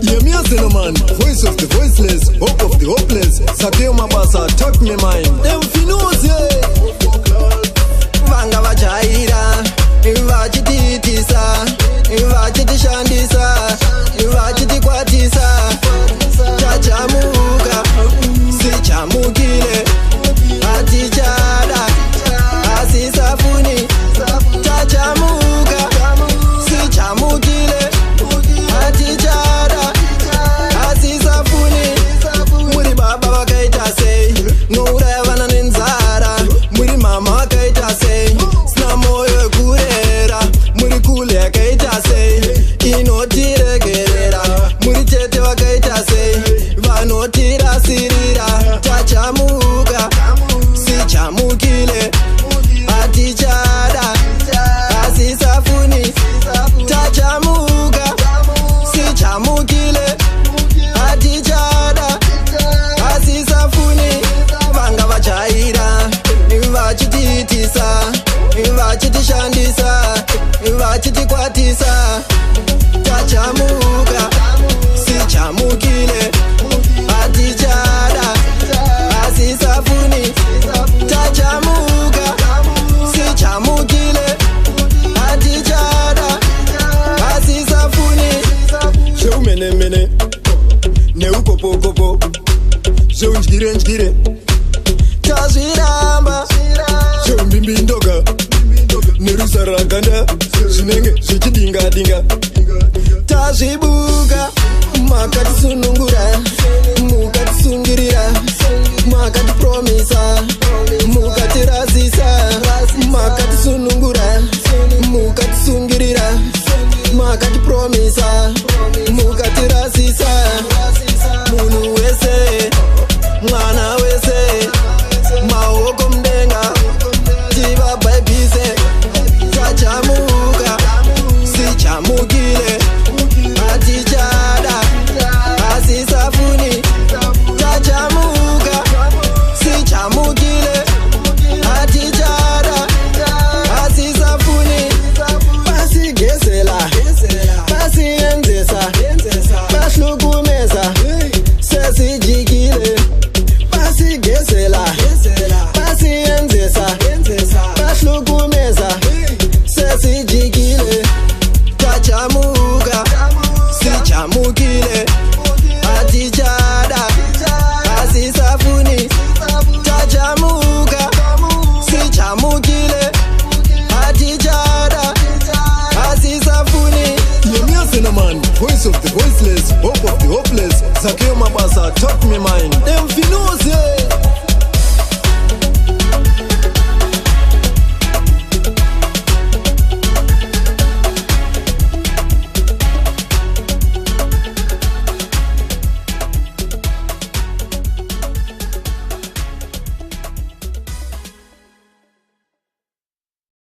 Yeah, me as a man, voice of the voiceless, hope of the hopeless. Sakeo mabasa, talk me mind. Them finose, Vanga vajaira, vachititisa, vachitishandisa, vachitikwatisa. Chachamuka, sichamukile, atichada, asisafuni. Chachamuka, sichamukile, atichada, asisafuni. Muri baba wakaita sei, nouraya vana nenzara. Muri mama wakaita sei, sina moyo wekurera. Muri kule yakaita sei, inotiregerera. Muri tete wakaita sei, vanotirasirira. Tachamuka, sichamukile, atichada, asisafuni. Tachamuka, sichamukile, atichada, asisafuni. Vanga vajaira, vachititisa, vachitishandisa, vachitikwatisa. Tachamuka, sichamukile, atichada, asisafuni. Tachamuka, sichamukile, atichada, asisafuni. show mene, neukopokopo, show njgire, Tazviramba, show mbimbindoga, nerusaranganda, zvinenge zvichidinga. tazvibuka, makatisunungura, mukatisungirira, makatipromisa, mukatirasisa, makatisunungura, mukatisungirira, makatipromisa, mukatirasisa. Munhu wese, mwana wese, maoko mudenga, tivabhaibhise. Tachamuka, sichamukile, atichada, asisafuni. Tachamuka, sichamukile, atichada, asisafuni. Pasigezela, pasienzesa, pahlukumeza, sesijikile. Pasigezela, pasienzesa, pahlukumeza, sesijikile. Tachamuka, sichamukile, atichada, asisafuni. Tachamuka, sichamukile, atichada, asisafuni. Yeah, me as a man, voice of the voiceless, hope of the hopeless. Sakeo mabasa, talk me mind. Them finose,